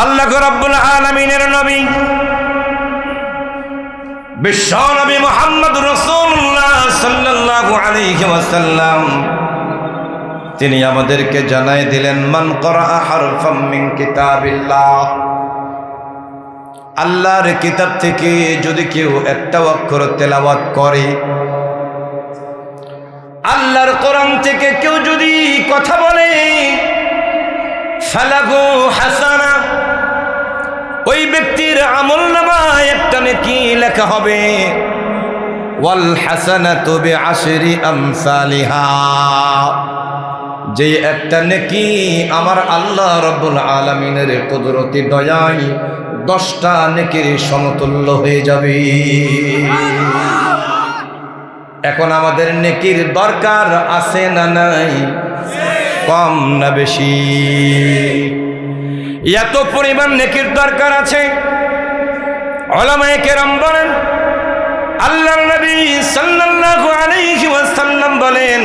আল্লাহ রাব্বুল আলামিনের নবী বিশ্ব নবী মুহাম্মদ রাসূলুল্লাহ সাল্লাল্লাহু আলাইহি ওয়াসাল্লাম তিনি আমাদেরকে জানাই দিলেন, মান ক্বারা হারফাম মিন কিতাবিল্লাহ, আল্লাহর কিতাব থেকে যদি কেউ একটা অক্ষর তেলাওয়াত করে, আল্লাহর কোরআন থেকে কেউ যদি কথা বলে, ফালাহু হাসানা, ওই ব্যক্তির আমলনামায় একটা নেকি লেখা হবে, ওয়াল হাসানাতু বিআশরি আমসালিহা, যে একটা নেকি আমার আল্লাহ রাব্বুল আলামিনের কুদরতি দয়ায় 10টা নেকির সমতুল্য হয়ে যাবে। এখন আমাদের নেকির দরকার আছে না নাই? কম না বেশি? এত পরিমাণ নেকির দরকার আছে। উলামায়ে কেরাম বলেন, আল্লাহর নবী সাল্লাল্লাহু আলাইহি ওয়াসাল্লাম বলেন,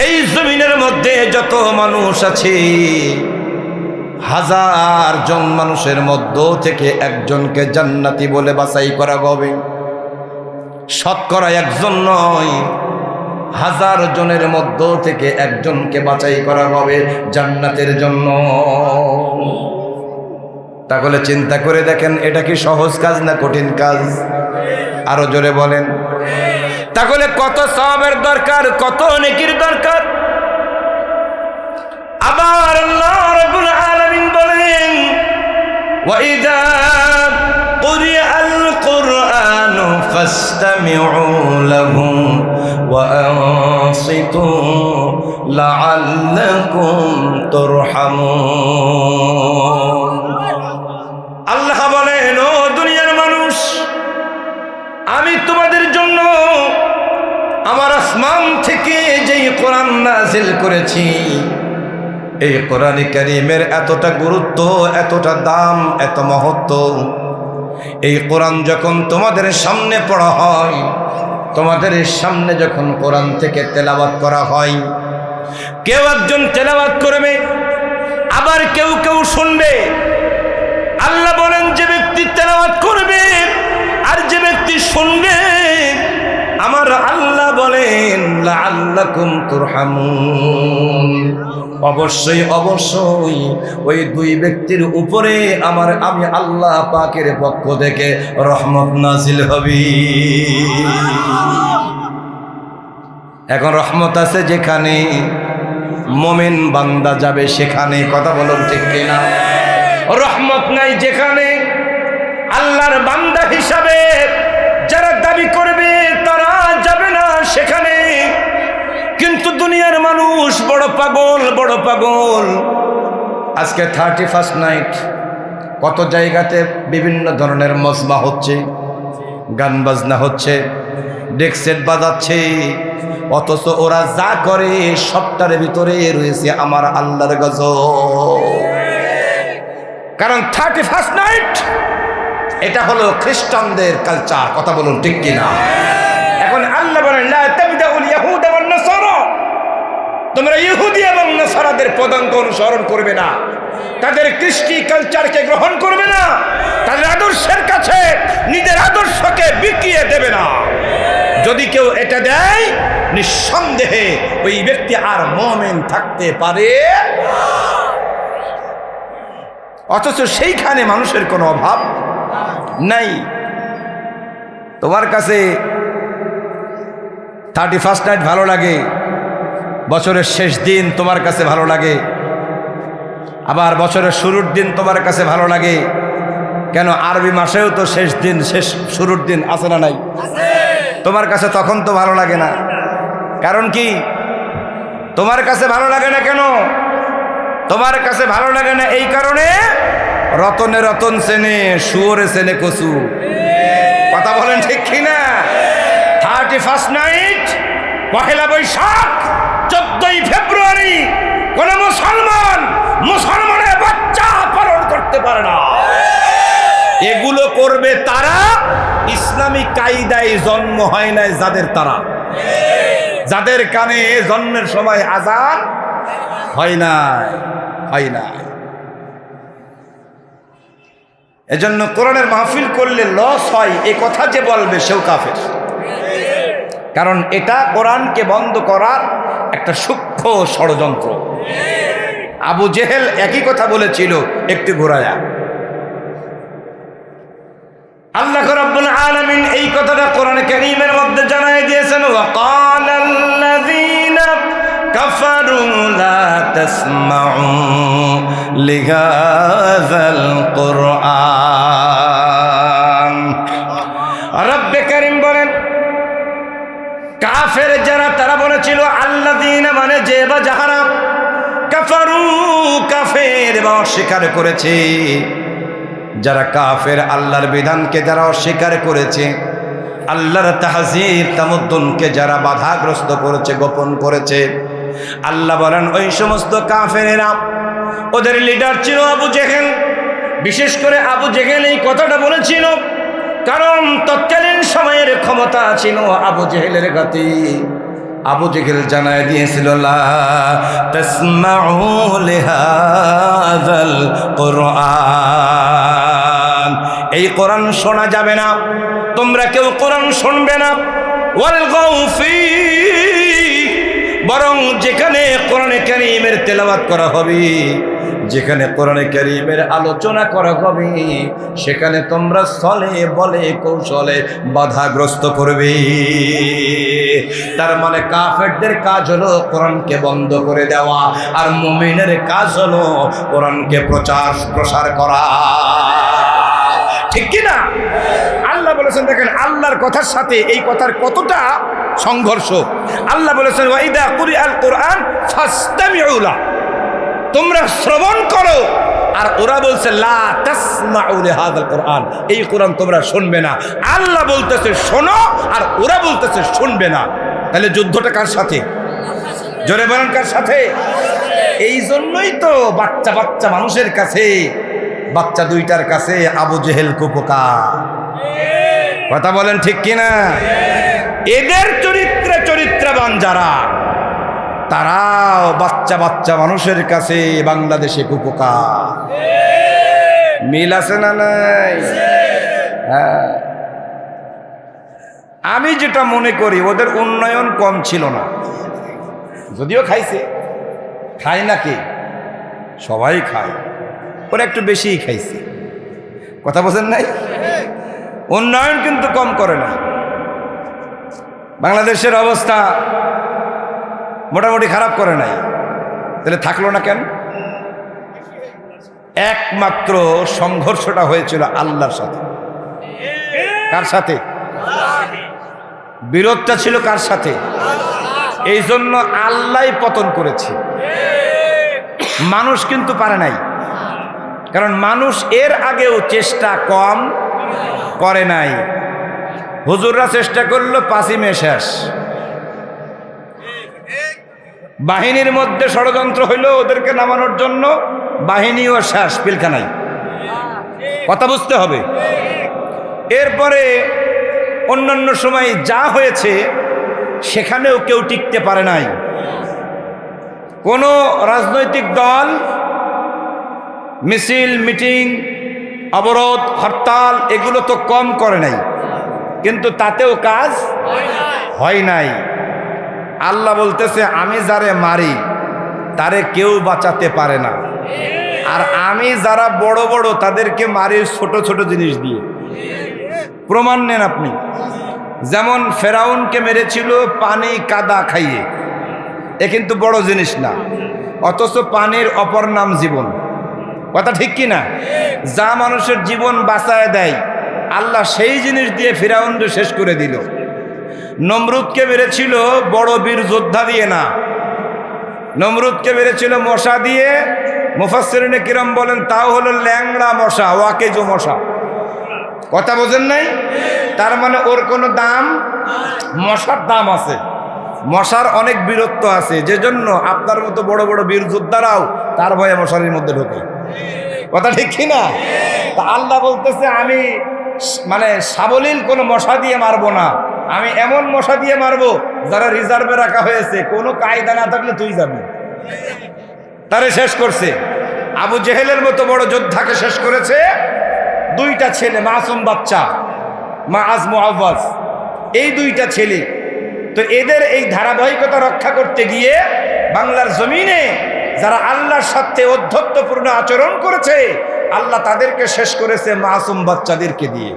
এই জমিনের মধ্যে যত মানুষ আছে, 1000 জন মানুষের মধ্য থেকে একজনকে জান্নাতি বলে বাছাই করা হবে। শতকরা একজন নয়, 1000 জনের মধ্য থেকে একজনকে বাছাই করা হবে জান্নাতের জন্য। তাহলে চিন্তা করে দেখেন, এটা কি সহজ কাজ না কঠিন কাজ? আরো জোরে বলেন। তাহলে কত সওয়াবের দরকার, কত নেকির দরকার। আবার আল্লাহ রাব্বুল আলামিন বলেন, ওয়া ইযা কুরিআল কুরআনু ফাসতামিউ লাহু ওয়া আনসিতু লাআল্লাকুম তুরহামুন। আল্লাহ বলেন, ও দুনিয়ার মানুষ, আমি তোমাদের জন্য আমার আসমান থেকে যেই কোরআন নাযিল করেছি, এই কোরআন কারীমের এতটা গুরুত্ব, এতটা দাম, এত মহত্ব। এই কোরআন যখন তোমাদের সামনে পড়া হয়, তোমাদের সামনে যখন কোরআন থেকে তেলাওয়াত করা হয়, কেউ একজন তেলাওয়াত করবে, আবার কেউ কেউ শুনবে। আল্লাহ বলেন, যে ব্যক্তি তেলাওয়াত করবে আর যে ব্যক্তি শুনবে, আমার আল্লাহ বলেন, লাআল্লাকুম তুরহামুন, অবশ্যই অবশ্যই ওই দুই ব্যক্তির উপরে আমি আল্লাহ পাকের পক্ষ থেকে রহমত নাজিল হবে। এখন রহমত আছে যেখানে, মুমিন বান্দা যাবে সেখানে। কথা বলুন ঠিক কিনা? রহমত নাই যেখানে, আল্লাহর বান্দা হিসাবে যারা দাবি করবে তারা যাবে না সেখানে। কিন্তু দুনিয়ার মানুষ বড় পাগল, বড় পাগল। আজকে 31st নাইট কত জায়গাতে বিভিন্ন ধরনের মজমা হচ্ছে, গান বাজনা হচ্ছে, ডেক সেট বাজাচ্ছে, অথচ ওরা যা করে সবটার ভিতরে রয়েছে আমার আল্লাহর গজব। কারণ 31st নাইট এটা হলো খ্রিস্টানদের কালচার। কথা বলুন ঠিক কিনা? এখন আল্লাহ বলেন, লা তাবদাউল ইয়াহুদা ওয়ান নাসারা, তোমরা ইহুদি এবং নাসারাদের পদাঙ্ক অনুসরণ করবে না, তাদের কৃষ্টি কালচারকে গ্রহণ করবে না, তাদের আদর্শের কাছে নিজের আদর্শকে বিকিয়ে দেবে না। যদি কেউ এটা দেয়, নিঃসন্দেহে ওই ব্যক্তি আর মুমিন থাকতে পারে। অথচ সেইখানে মানুষের কোনো অভাব নাই। তোমার কাছে 31st নাইট ভালো লাগে, বছরের শেষ দিন তোমার কাছে ভালো লাগে, আবার বছরের শুরুর দিন তোমার কাছে ভালো লাগে। কেন? আরবি মাসেও তো শেষ দিন, শেষ শুরুর দিন আছে না নাই? তোমার কাছে তখন তো ভালো লাগে না। কারণ কি? তোমার কাছে ভালো লাগে না কেন? তোমার কাছে ভালো লাগে না এই কারণে, রতনে রতন চেনে, শুয়োরে চেনে কচু। কথা বলেন ঠিক কিনা? 31st নাইট, পহেলা বৈশাখ, 14ই ফেব্রুয়ারি কোন মুসলমানের বাচ্চা পালন করতে পারে না। এগুলো করবে তারা ইসলামী কায়দায় জন্ম হয় নাই যাদের, তারা যাদের কানে জন্মের সময় আযান হয় না। এজন্য কোরআনের মাহফিল করলে লস হয় এই কথা যে বলবে সেও কাফের, কারণ এটা কোরআনকে বন্ধ করার একটা সূক্ষ্ম ষড়যন্ত্র। আবু জেহেল একই কথা বলেছিল, একটু ঘোরায়া। আল্লাহ রাব্বুল আলামিন এই কথাটা কোরআনে কারীমের মধ্যে জানাই দিয়েছেন, ওয়াকালাল্লাযীনা কাফারু লা তাসমাউ লিহাযাল কুরআন। রব্বে কারীম বলেন, কাফের যারা তারা বলেছিল, আল্লাযীনা মানে যে বা যাহারা, কাফারু কাফের বা অস্বীকার করেছে, যারা কাফের আল্লাহর বিধানকে যারা অস্বীকার করেছে, আল্লাহর তাহজির তামাদ্দুনকে যারা বাধাগ্রস্ত করেছে, গোপন করেছে, আল্লাহ বলেন ওই সমস্ত কাফেরেরা, ওদের লিডার ছিল আবু জেহেল। বিশেষ করে আবু জেহেল এই কথাটা বলেছিল কারণ তৎকালীন সময়ের ক্ষমতা ছিল আবু জেহেলের গতি। আবু জেহেল জানায় দিয়েছিল, লা তাসমাউ লিহাযাল কুরআন, এই কোরআন শোনা যাবে না, তোমরা কেউ কোরআন শুনবে না। ওয়ালগাউ ফী, বরং যেখানে কোরআনে কারীমের তেলাওয়াত করা হবে, যেখানে কোরআনে কারীমের আলোচনা করা হবে, সেখানে তোমরা ছলে বলে কৌশলে বাধাগ্রস্ত করবে। তার মানে কাফেরদের কাজ হলো কোরআনকে বন্ধ করে দেওয়া, আর মুমিনের কাজ হলো কোরআনকে প্রসার করা। ঠিক কি না? আল্লাহ বলেছেন, দেখেন আল্লাহর কথার সাথে এই কথার কতটা সংঘর্ষ। আল্লাহ বলেছেন, ওয়াইদা কুরিআল কুরআন ফাসতামিউ লাহু, তোমরা শ্রবণ করো। আর ওরা বলছে, লা তাসমাউ লিহাযাল কুরআন, এই কোরআন তোমরা শুনবে না। আল্লাহ বলতেছে শোনো, আর ওরা বলতেছে শুনবে না। তাহলে যুদ্ধটা কার সাথে? জোরে বলেন, কার সাথে? এই জন্যই তো বাচ্চা বাচ্চা মানুষের কাছে, বাচ্চা দুইটার কাছে আবু জেহেল কুপোকা। কথা বলেন ঠিক কিনা? এদের চরিত্রবান যারা, তারাও বাচ্চা বাচ্চা মানুষের কাছে বাংলাদেশে কুপোকা। মিল আছে না নাই? হ্যাঁ, আমি যেটা মনে করি ওদের উন্নয়ন কম ছিল না, যদিও খাইছে। খায় নাকি? সবাই খায়, ওরা একটু বেশিই খাইছে। কথা বোঝেন নাই? উন্নয়ন কিন্তু কম করে না। বাংলাদেশের অবস্থা মোটামুটি খারাপ করে নাই, তাহলে থাকলো না কেন? একমাত্র সংঘর্ষটা হয়েছিল আল্লাহর সাথে। কার সাথে? বিরোধটা ছিল কার সাথে? এই জন্য আল্লাহই পতন করেছে, মানুষ কিন্তু পারে নাই। কারণ মানুষ এর আগেও চেষ্টা কম করে নাই। হুজুররা চেষ্টা করলো, 5ই মে শেষ। বাহিনীর মধ্যে ষড়যন্ত্র হইল ওদেরকে নামানোর জন্য, বাহিনীও শেষ, পিলখানায়। কথা বুঝতে হবে। এরপরে অন্যান্য সময় যা হয়েছে সেখানেও কেউ টিকতে পারে নাই। কোনো রাজনৈতিক দল মিছিল, মিটিং, অবরোধ, হরতাল এগুলো তো কম করে নাই, কিন্তু তাতেও কাজ হয় নাই। আল্লাহ বলতেছে, আমি যারে মারি তারে কেউ বাঁচাতে পারে না, আর আমি যারা বড় বড় তাদেরকে মারি ছোট ছোট জিনিস দিয়ে। প্রমাণ নেন আপনি। যেমন ফেরাউনকে মেরেছিল পানি কাদা খাইয়ে, এ কিন্তু বড় জিনিস না, অথচ পানির অপর নাম জীবন। কথা ঠিক কি না? যা মানুষের জীবন বাঁচায় দেয়, আল্লাহ সেই জিনিস দিয়ে ফেরাউনকে শেষ করে দিল। নমরুদকে মেরেছিল বড় বীর যোদ্ধা দিয়ে না, নমরুদকে মেরেছিল মশা দিয়ে। মুফাসসিরিনে কিরাম বলেন তাও হলো ল্যাংড়া মশা, ওয়াকেজো মশা। কথা বোঝেন নাই? তার মানে ওর কোনো দাম, মশার দাম আছে, মশার অনেক বীরত্ব আছে, যে জন্য আপনার মতো বড় বড় বীর যোদ্ধারাও তার ভয়ে মশারির মধ্যে ঢোকে। কথা ঠিক কি না? তা আল্লাহ বলতেছে, আমি মানে সাবলীল কোনো মশা দিয়ে মারবো না, আমি এমন মশা দিয়ে মারবো যারা রিজার্ভে রাখা হয়েছে, কোনো কায়দা না থাকলে তুই যাবি। তারে শেষ করছে। আবু জেহেলের মতো বড় যোদ্ধাকে শেষ করেছে। দুইটা ছেলে, মাসুম বাচ্চা, মাআজ মুআওয়াজ, এই দুইটা ছেলে। তো এদের এই ধারাবাহিকতা রক্ষা করতে গিয়ে বাংলার জমিনে যারা আল্লাহর সাথে অধ্যত্বপূর্ণ আচরণ করেছে, আল্লাহ তাদেরকে শেষ করেছে মাসুম বাচ্চাদেরকে দিয়ে।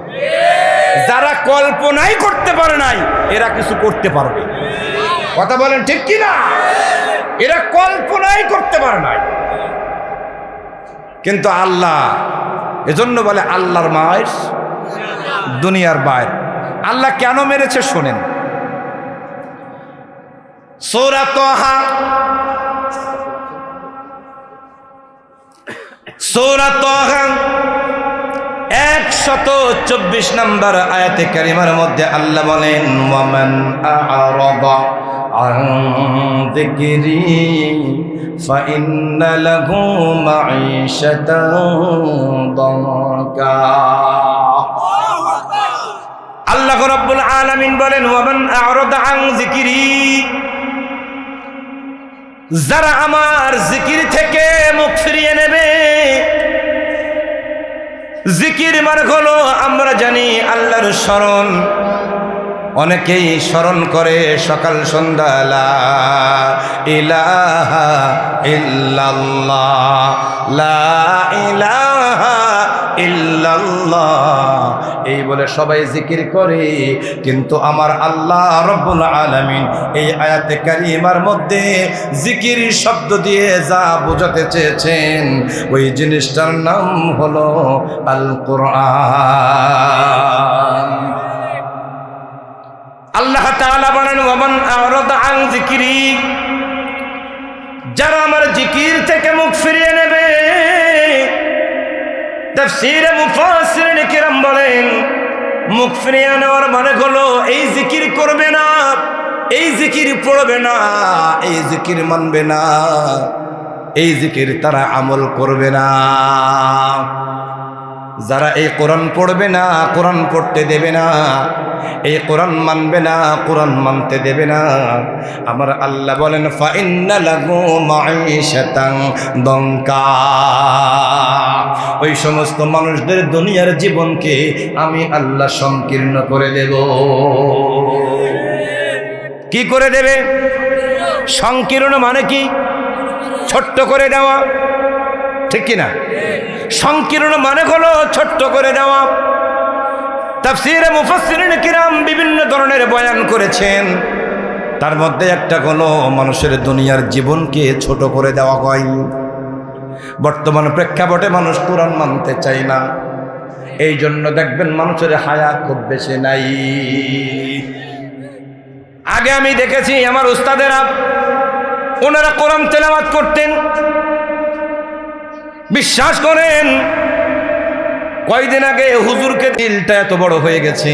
যারা কল্পনাই করতে পারে নাই এরা কিছু করতে পারবে। কথা বলেন ঠিক কি না? এরা কল্পনাই করতে পারে নাই, কিন্তু আল্লাহ, এজন্য বলে আল্লাহর মায়ের দুনিয়ার বাইর। আল্লাহ কেন মেরেছে শোনেন। সূরা তাহা, সূরা তাহা 124 নম্বর আয়াতে কারিমার মধ্যে আল্লাহ বলেন, ওয়ামান আ'রাদা আন যিকরি ফাইন্না লাহু মাঈশাতান দানকা। আল্লাহ রাব্বুল আলামিন বলেন, ওয়ামান আ'রাদা আন যিকরি, যারা আমার জিকির থেকে মুখ ফিরিয়ে নেবে। জিকির মানে হলো, আমরা জানি আল্লাহর স্মরণ, অনেকেই স্মরণ করে সকাল সন্ধ্যা, লা ইলাহা ইল্লাল্লাহ, লা ইলাহা ইল্লাল্লাহ, এই বলে সবাই জিকির করে। কিন্তু আমার আল্লাহ রব্বুল আলামিন এই আয়াতে কারিমার মধ্যে জিকির শব্দ দিয়ে যা বোঝাতে চেয়েছেন, ওই জিনিসটার নাম হলো আল কোরআন। আল্লাহ তাআলা বলেন, ওয়ামান আ'রাদা আন যিকরি, যারা আমার জিকির থেকে মুখ ফিরিয়ে নেবে। তাফসীরে মুফাসসিরিন কিরাম বলেন, মুখ ফিরিয়ে নেওয়ার মানে হলো এই জিকির করবে না, এই জিকির পড়বে না, এই জিকির মানবে না, এই জিকির তারা আমল করবে না। যারা এই কোরআন পড়বে না, কোরআন পড়তে দেবে না, এই কোরআন মানবে না, কোরআন মানতে দেবে না, আমার আল্লাহ বলেন, ফাইন্না লাহু মাঈশাতান দানকা, ওই সমস্ত মানুষদের দুনিয়ার জীবনকে আমি আল্লাহ সংকীর্ণ করে দেব। কি করে দেবে? সংকীর্ণ মানে কি? ছোট্ট করে দেওয়া, ঠিক কিনা? সংকীর্ণ মানে হলো ছোট্ট করে দেওয়া। তাফসীরে মুফাসসিরিন কিরাম বিভিন্ন ধরনের বয়ান করেছেন, তার মধ্যে একটা হলো মানুষের দুনিয়ার জীবনকে ছোট করে দেওয়া হয়। বর্তমান প্রেক্ষাপটে মানুষ কোরআন মানতে চায় না, এই জন্য দেখবেন মানুষের হায়া খুব বেশি নাই। আগে আমি দেখেছি আমার উস্তাদেরা, ওনারা কোরআন তেলাওয়াত করতেন, বিশ্বাস করেন কয়দিন আগে হুজুরকে দিলটা এত বড় হয়ে গেছে,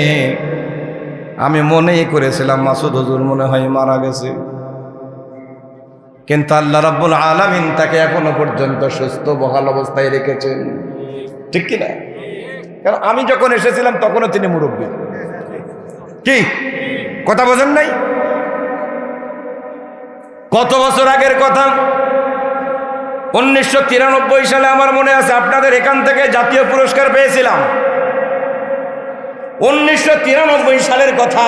আমি মনেই করেছিলাম মাসুদ হুজুর মনে হয় মারা গেছে, কিন্তু আল্লাহ রাব্বুল আলামিন তাকে এখনো পর্যন্ত সুস্থ বহাল অবস্থায় রেখেছেন, ঠিক কিনা? কারণ আমি যখন এসেছিলাম তখনও তিনি মুরব্বী। কি কথা বোঝেন নাই? কত বছর আগের কথা, 1993 সালে আমার মনে আছে, আপনাদের এখান থেকে জাতীয় পুরস্কার পেয়েছিলাম। 1993 সালের কথা,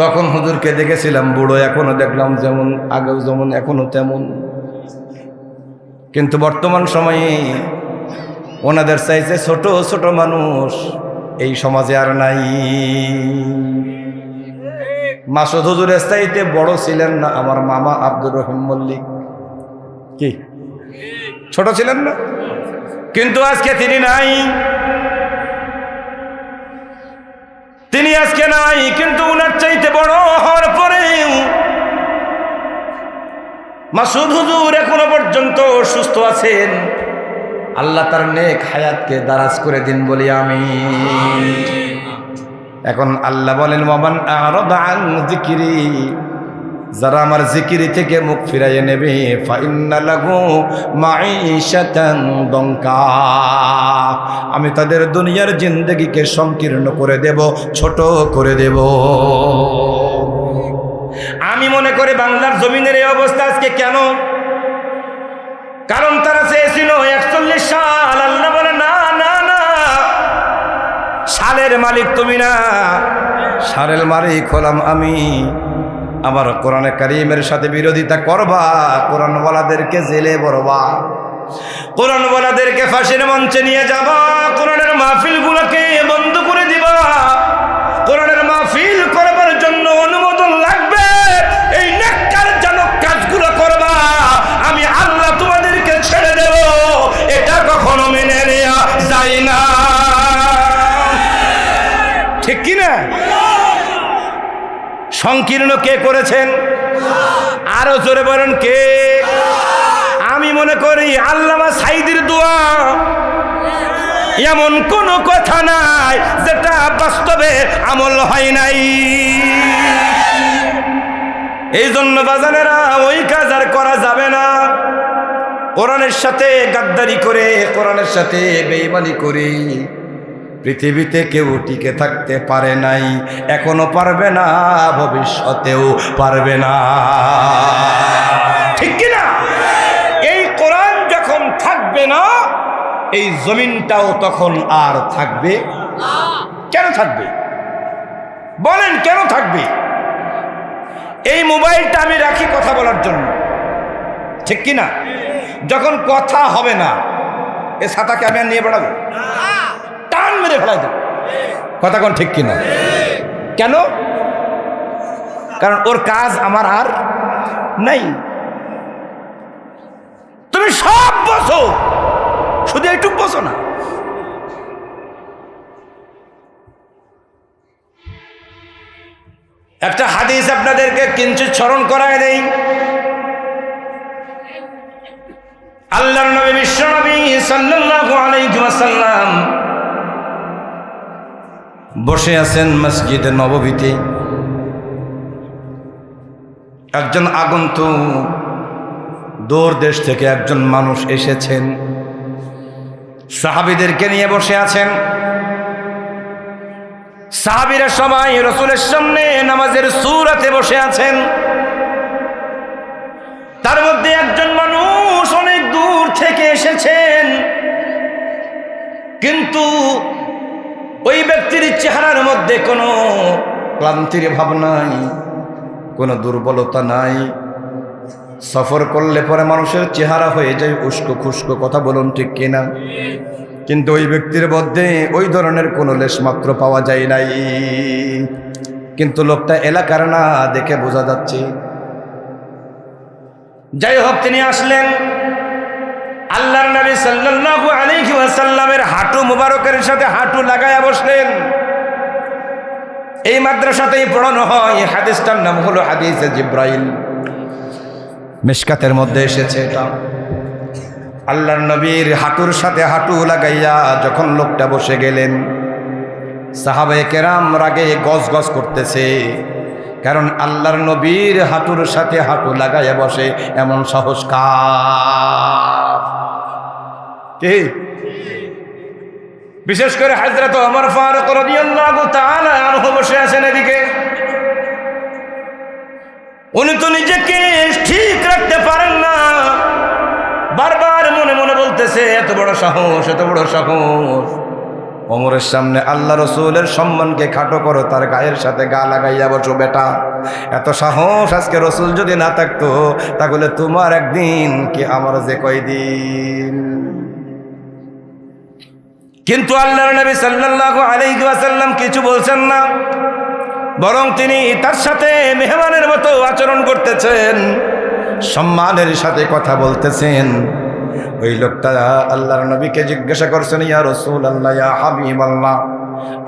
তখন হুজুরকে দেখেছিলাম বুড়ো, এখনো দেখলাম যেমন, আগেও যেমন এখনো তেমন। কিন্তু বর্তমান সময়ে ওনাদের চাইতে ছোট ছোট মানুষ এই সমাজে আর নাই। মাসুদ হুজুরের চাইতে বড় ছিলেন না আমার মামা আব্দুর রহিম মল্লিক? কি ছোট ছিলেন না? কিন্তু আজকে তিনি নাই, তিনি আজকে নাই। কিন্তু উনার চাইতে বড় হওয়ার পরেও মাসুদ হুজুর এখনো পর্যন্ত সুস্থ আছেন। আল্লাহ তার নেক হায়াতকে দারাজ করে দিন বলি আমি। এখন আল্লাহ বলেন, ওয়ামান আ'রাদা আন যিকরি, যারা আমার জিকিরি থেকে মুখ ফিরাইয়ে নেবে, ফাইন্না লাহু মাঈশাতান দানকা, আমি তাদের দুনিয়ার জিন্দেগিকে সংকীর্ণ করে দেব, ছোট করে দেব। আমি মনে করি বাংলার জমিনের এই অবস্থা আজকে কেন? কারণ তারা চেয়েছিল 41 সাল, আল্লাহ বলে না না না, ষাঁড়ের মালিক তুমি না, ষাঁড়ের মালিক হলাম আমি। আবার কোরআনে কারীমের সাথে বিরোধিতা করবা, কোরআনওয়ালাদেরকে জেলে ভরবা, কোরআনওয়ালাদেরকে ফাঁসির মঞ্চে নিয়ে যাবা, কোরআনের মাহফিলগুলোকে বন্ধ করে দিবা। কোরআনের মাহফিল করবার জন্য অনুমোদন লাগবে, এই ন্যাক্কারজনক কাজগুলো করবা, আমি আল্লাহ তোমাদেরকে ছেড়ে দেব, এটা কখনো মেনে নেওয়া যায় না। ঠিক কি না? সংকীর্ণ কে করেছেন? আরো জোরে বলেন কে? আমি মনে করি আল্লামা সাঈদীর দোয়া, এমন কোন কথা নাই যেটা বাস্তবে আমল হয় নাই। এই জন্য বাজানেরা ওই কাজ আর করা যাবে না। কোরআনের সাথে গাদ্দারি করে, কোরআনের সাথে বেঈমানি করে পৃথিবীতে কেউ টিকে থাকতে পারে নাই, এখনো পারবে না, ভবিষ্যতেও পারবে না। ঠিক কি না? এই কোরআন যখন থাকবে না, এই জমিনটাও তখন আর থাকবে না। কেন থাকবে বলেন? কেন থাকবে? এই মোবাইলটা আমি রাখি কথা বলার জন্য, ঠিক কি না? যখন কথা হবে না, এই ছাতাকে আমি আর নিয়ে বেড়াবো, টান মেরে ফেলাই দেব। কথা কোন ঠিক কিনা? কেন? কারণ ওর কাজ আমার আর নাই। তুমি সব বসো, শুধু এইটুক বসো না। একটা হাদিস আপনাদেরকে কিঞ্চিৎ স্মরণ করায় দেই। আল্লাহর নবী বিশ্বনবী সাল্লাল্লাহু আলাইহি ওয়াসাল্লাম বসে আছেন মসজিদে নববীতে। একজন আগন্তুক দূর দেশ থেকে একজন মানুষ এসেছেন, সাহাবীদেরকে নিয়ে বসে আছেন। সাহাবীরা সবাই রাসূলের সামনে নামাজের সূরাতে বসে আছেন। তার মধ্যে একজন মানুষ অনেক দূর থেকে এসেছেন, কিন্তু ওই ব্যক্তির চেহারার মধ্যে কোনো ক্লান্তির ভাব নাই, কোনো দুর্বলতা নাই। সফর করলে পরে মানুষের চেহারা হয়ে যায় উস্কো খুস্কো, কথা বলুন ঠিক কিনা? কিন্তু ওই ব্যক্তির মধ্যে ওই ধরনের কোনো লেশমাত্র পাওয়া যায় নাই। কিন্তু লোকটা এলাকার না, দেখে বোঝা যাচ্ছে। যাই হোক, তিনি আসলেন, আল্লাহর নবী সাল্লাল্লাহু আলাইহি ওয়াসাল্লামের হাঁটু মুবারকের সাথে হাঁটু লাগায়া বসলেন। এই মাদ্রাসাতেই পড়ানো হয়, হাদিসটার নাম হলো হাদিসে জিব্রাইল, মিশকাতের মধ্যে এসেছে এটা। আল্লাহর নবীর হাঁটুর সাথে হাঁটু লাগাইয়া যখন লোকটা বসে গেলেন, সাহাবায়ে কেরাম রাগে গজ গজ করতেছে, কারণ আল্লাহর নবীর হাঁটুর সাথে হাঁটু লাগাইয়া বসে এমন সাহস কার? কে? বিশেষ করে হযরত ওমর ফারুক রাদিয়াল্লাহু তাআলা আনহু বসে আছেন এদিকে। উনি তো নিজেকে ঠিক রাখতে পারেন না, বারবার মনে মনে বলতেছে এত বড় সাহস, এত বড় সাহস। ওমরের সামনে আল্লাহ রসুলের সম্মানকে খাটো করো, তার গায়ের সাথে গা লাগাইয়া বসো বেটা। এত সাহস আজকে রসুল যদি না থাকতো, তাহলে তোমার একদিন কি আমার যে কয়দিন। কিন্তু আল্লাহর নবী সাল্লাল্লাহু আলাইহি ওয়াসাল্লাম কিছু বলছেন না, বরং তিনি তার সাথে মেহমানের মতো আচরণ করতেছেন, সম্মানের সাথে কথা বলতেছেন। ওই লোকটা আল্লাহর নবীকে জিজ্ঞাসা করছেন, ইয়া রাসূলুল্লাহ, ইয়া হাবিবাল্লাহ,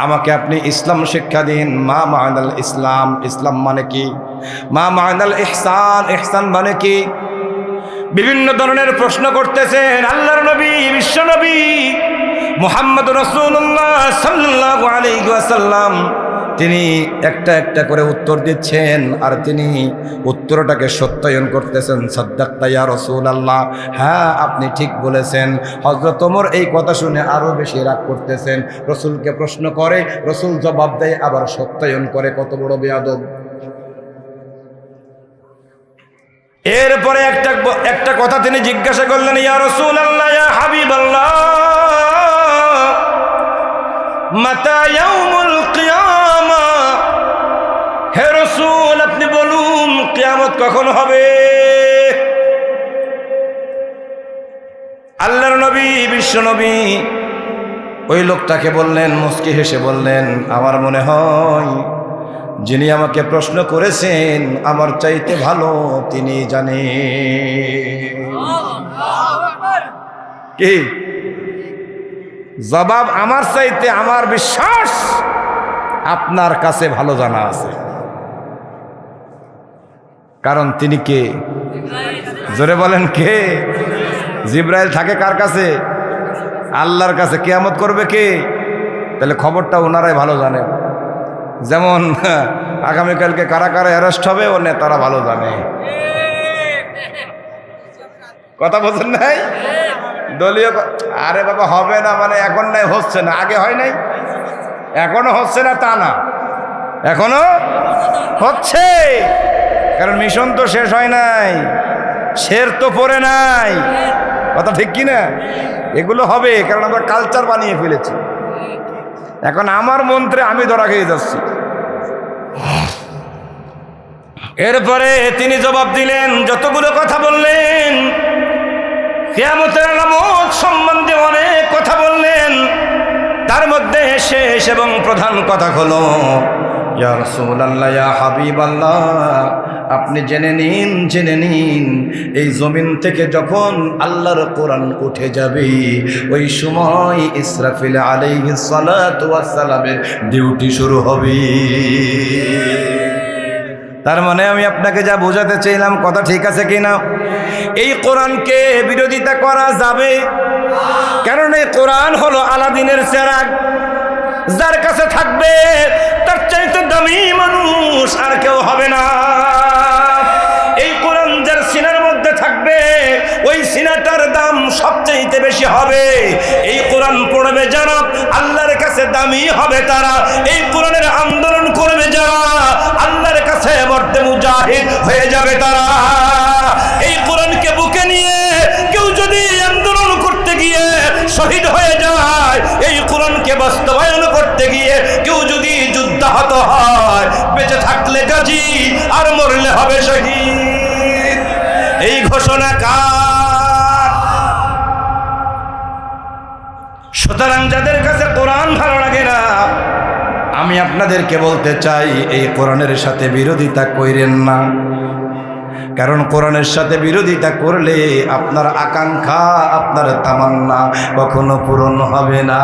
আমাকে আপনি ইসলাম শিক্ষা দিন। মা মা'নাল ইসলাম, ইসলাম মানে কি? মা মা'নাল ইহসান, ইহসান মানে কি? বিভিন্ন ধরনের প্রশ্ন করতেছেন। আল্লাহর নবী, বিশ্ব নবী মুহাম্মদ রাসূলুল্লাহ সাল্লাল্লাহু আলাইহি ওয়াসাল্লাম তিনি একটা একটা করে উত্তর দিচ্ছেন, আর তিনি উত্তরটাকে সত্যায়ন করতেছেন। সাদ্দাক্তা ইয়া রাসূলুল্লাহ, হ্যাঁ আপনি ঠিক বলেছেন। হযরত ওমর এই কথা শুনে আরো বেশি রাগ করতেছেন। রসুলকে প্রশ্ন করে, রসুল জবাব দেয়, আবার সত্যায়ন করে। কত বড় বেয়াদব! এরপরে একটা কথা তিনি জিজ্ঞাসা করলেন, ইয়া রাসূলুল্লাহ, ইয়া হাবিবাল্লাহ, মাতা ইয়াউমুল কিয়ামা, হে রাসূল আপনি বলুন কিয়ামত কখন হবে? আল্লাহর নবী বিশ্ব নবী ওই লোকটাকে বললেন, মুস্কি হেসে বললেন, আমার মনে হয় যিনি আমাকে প্রশ্ন করেছেন আমার চাইতে ভালো তিনি জানেন। কি জবাব? আমার চাইতে আমার বিশ্বাস আপনার কাছে ভালো জানা আছে। কারণ তিনি কে? জোরে বলেন কে? জিব্রাইল থাকে কার কাছে? আল্লাহর কাছে। কিয়ামত করবে কে? তাহলে খবরটা ওনারাই ভালো জানেন। যেমন আগামীকালকে কারা কারা অ্যারেস্ট হবে ও নেতারা ভালো জানে। কথা বলছেন নাই? দলীয় আরে বাবা হবে না মানে এখন নাই, হচ্ছে না, আগে হয় নাই, এখনো হচ্ছে না তা না, এখনো হচ্ছে। কারণ মিশন তো শেষ হয় নাই, শের তো পড়ে নাই। কথা ঠিক কি না? এগুলো হবে কারণ আমরা কালচার বানিয়ে ফেলেছি। এখন আমার মন্ত্রে আমি ধরা খেয়ে যাচ্ছি। এরপরে তিনি জবাব দিলেন, যতগুলো কথা বললেন কিয়ামতের আলামত সম্বন্ধে অনেক কথা বললেন, তার মধ্যে শেষ এবং প্রধান কথা হলো, ইয়া রাসূলুল্লাহ, ইয়া হাবিবাল্লাহ, আপনি জেনে নিন এই জমিন থেকে যখন আল্লাহর কোরআন উঠে যাবে ওই সময় ইসরাফিল আলাইহিস সালাতু ওয়াস সালামের ডিউটি শুরু হবে। তার মানে আমি আপনাকে যা বোঝাতে চাইলাম কথা ঠিক আছে কিনা? এই কোরআনকে বিরোধিতা করা যাবে? কারণ এই কোরআন হলো আলাদিনের চেরাগ, যার কাছে থাকবে তার চাইতে দামি মানুষ আর কেউ হবে না। এই কোরআন যার সিনার মধ্যে থাকবে ওই সিনাটার দাম সবচাইতে বেশি হবে। এই কোরআন পড়বে যারা আল্লাহর কাছে দামি হবে তারা। এই কোরআনের আন্দোলন করবে যারা আল্লাহর কাছে মর্দে মুজাহিদ হয়ে যাবে তারা। এই কোরআনকে বুকে নিয়ে কেউ যদি আন্দোলন করতে গিয়ে শহীদ হয়ে যায়, এই কোরআনকে বাস্তবায়ন করতে গিয়ে কেউ যদি যুদ্ধাহত হয়, বেঁচে থাকলে গাজী আর মরলে হবে শহীদ। এই ঘোষণা কার? সুতরাং যাদের কাছে কোরআন ভালো লাগে না, আমি আপনাদেরকে বলতে চাই এই কোরআনের সাথে বিরোধিতা কইরেন না। কারণ কোরআনের সাথে বিরোধিতা করলে আপনার আকাঙ্ক্ষা, আপনার তামান্না কখনো পূরণ হবে না।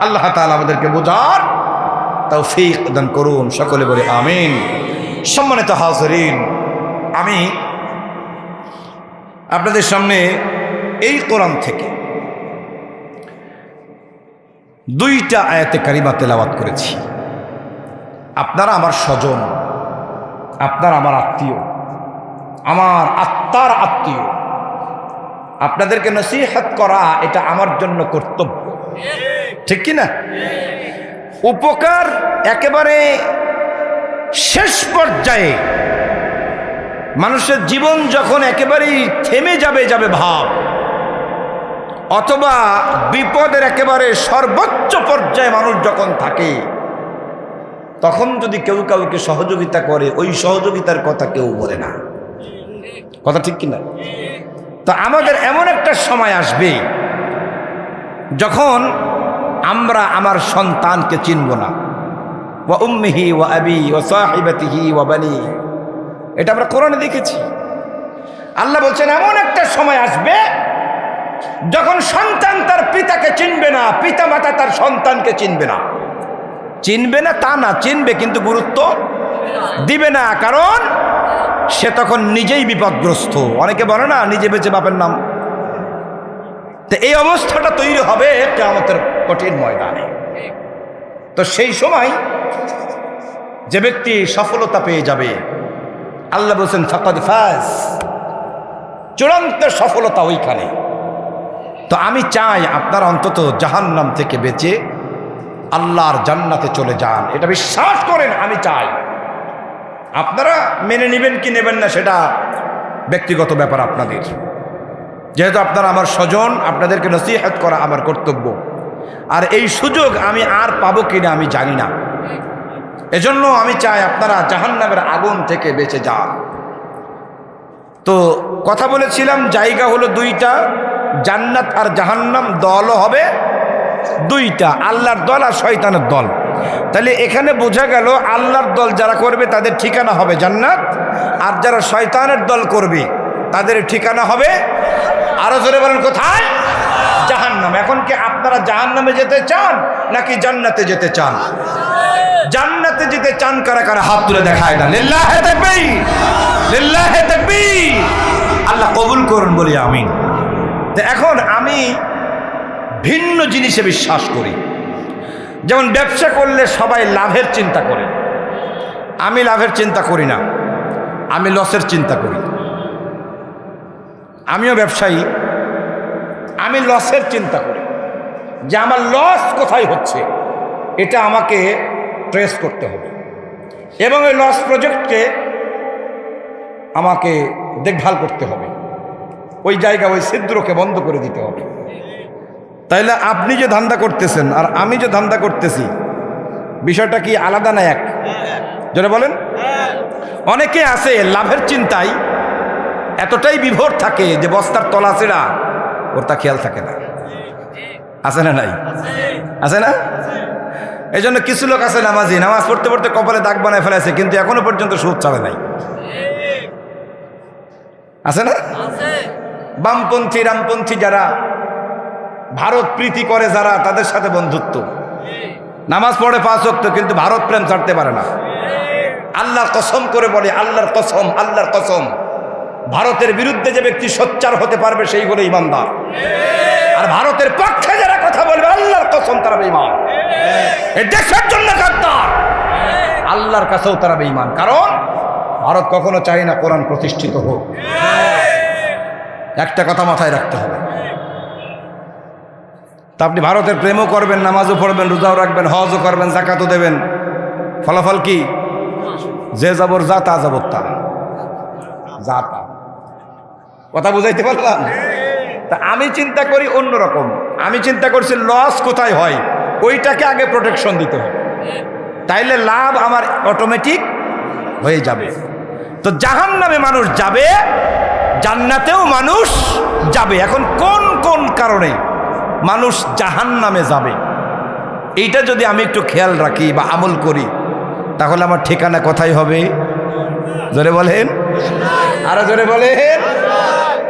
আল্লাহ তাআলা আমাদেরকে বোঝার তৌফিক দান করুন, সকলে বলে আমিন। সম্মানিত হাজিরিন, আমি আপনাদের সামনে এই কোরআন থেকে দুইটা আয়াতে কারিমা তেলাওয়াত করেছি। আপনারা আমার স্বজন, আপনারা আমার আত্মীয়, আমার আত্মার আত্মীয়। আপনাদেরকে নসিহত করা এটা আমার জন্য কর্তব্য, ঠিক কি না? উপকার একেবারে শেষ পর্যায়ে, মানুষের জীবন যখন একেবারেই থেমে যাবে ভাব, অথবা বিপদের একেবারে সর্বোচ্চ পর্যায়ে মানুষ যখন থাকে, তখন যদি কেউ কাউকে সহযোগিতা করে ওই সহযোগিতার কথা কেউ বলে না। কথা ঠিক কিনা? তো আমাদের এমন একটা সময় আসবে যখন আমরা আমার সন্তানকে চিনব না। ওয়া উম্মিহি ওয়া আবি ওয়া সাহিবাতিহি ওয়া বানি, এটা আমরা কোরআনে দেখেছি। আল্লাহ বলছেন এমন একটা সময় আসবে যখন সন্তান তার পিতাকে চিনবে না, পিতা মাতা তার সন্তানকে চিনবে না। চিনবে না তা না, চিনবে কিন্তু গুরুত্ব দিবে না, কারণ সে তখন নিজেই বিপদগ্রস্ত। অনেকে বলে না নিজে বেঁচে বাপের নাম। তো এই অবস্থাটা তৈরি হবে কিয়ামতের কঠিন ময়দানে। তো সেই সময় যে ব্যক্তি সফলতা পেয়ে যাবে, আল্লাহ বলছেন ফাকাদ ফাজ, চূড়ান্ত সফলতা ওইখানে। তো আমি চাই আপনারা অন্তত জাহান্নাম থেকে বেঁচে আল্লাহর জান্নাতে চলে যান, এটা বিশ্বাস করেন। আমি চাই। আপনারা মেনে নেবেন কি নেবেন না সেটা ব্যক্তিগত ব্যাপার আপনাদের। যেহেতু আপনারা আমার স্বজন, আপনাদেরকে নসিহত করা আমার কর্তব্য। আর এই সুযোগ আমি আর পাবো কিনা আমি জানি না। এজন্য আমি চাই আপনারা জাহান্নামের আগুন থেকে বেঁচে যান। তো কথা বলেছিলাম জায়গা হলো দুইটা, জান্নাত আর জাহান্নাম, দলও হবে দুইটা, আল্লাহর দল আর শয়তানের দল। তাহলে এখানে বোঝা গেল আল্লাহর দল যারা করবে তাদের ঠিকানা হবে জান্নাত, আর যারা শয়তানের দল করবে তাদের ঠিকানা হবে, আরো জোরে বলেন কোথায়? জাহান্নাম। এখন কি আপনারা জাহান্নামে যেতে চান নাকি জান্নাতে যেতে চান? জান্নাতে যেতে চান কারা কারা হাত তুলে দেখায় না। লিল্লাহি তাকবীর, লিল্লাহি তাকবীর। আল্লাহ কবুল করুন বলি আমিন। তো এখন আমি ভিন্ন জিনিসে বিশ্বাস করি। যেমন ব্যবসা করলে সবাই লাভের চিন্তা করে, আমি লাভের চিন্তা করি না, আমি লসের চিন্তা করি। আমিও ব্যবসায়ী, আমি লসের চিন্তা করি যে আমার লস কোথায় হচ্ছে এটা আমাকে ট্রেস করতে হবে, এবং এই লস প্রজেক্টকে আমাকে দেখভাল করতে হবে, ওই জায়গা ওই ছিদ্রকে বন্ধ করে দিতে হবে। তাইলে আপনি যে ধান্দা করতেছেন আর আমি যে ধান্দা করতেছি বিষয়টা কি আলাদা না এক? যেটা বলেন, অনেকে আছে লাভের চিন্তায় এতটাই বিভোর থাকে যে বস্তার তলা ছেঁড়া ওর তা খেয়াল থাকে না। আছে না নাই? আছে না? এই জন্য কিছু লোক আছে নামাজি, নামাজ পড়তে পড়তে কপালে দাগ বানায় ফেলেছে, কিন্তু এখনো পর্যন্ত সুদ ছাড়ে নাই। আছে না? বামপন্থী রামপন্থী যারা ভারত প্রীতি করে যারা, তাদের সাথে বন্ধুত্ব, নামাজ পড়ে 5 ওয়াক্ত কিন্তু ভারত প্রেম ছাড়তে পারে না। আল্লাহর কসম করে বলে, আল্লাহর কসম, আল্লাহর কসম, ভারতের বিরুদ্ধে যে ব্যক্তি সোচ্চার হতে পারবে সেই হলো ইমানদার, আর ভারতের পক্ষে যারা কথা বলবে আল্লাহর কসম তারা বেঈমান। এই দেশের জন্য গাদ্দার, আল্লাহর কাছেও তারা বেঈমান। কারণ ভারত কখনো চায় না কোরআন প্রতিষ্ঠিত হোক। একটা কথা মাথায় রাখতে হবে। তা আপনি ভারতের প্রেমও করবেন, নামাজও পড়বেন, রোজাও রাখবেন, হজও করবেন, যাকাতও দেবেন, ফলাফল কি? যে যাবর যা, তা যাবর তা, যা তা। কথা বুঝাইতে পারলাম? তা আমি চিন্তা করি অন্যরকম। আমি চিন্তা করছি লস কোথায় হয় ওইটাকে আগে প্রোটেকশন দিতে হবে, তাইলে লাভ আমার অটোমেটিক হয়ে যাবে। তো জাহান্নামে মানুষ যাবে, জান্নাতেও মানুষ যাবে। এখন কোন কোন কারণে মানুষ জাহান্নামে যাবে এইটা যদি আমি একটু খেয়াল রাখি বা আমল করি, তাহলে আমার ঠিকানা কোথায় হবে? জোরে বলেন, আরো জোরে বলেন।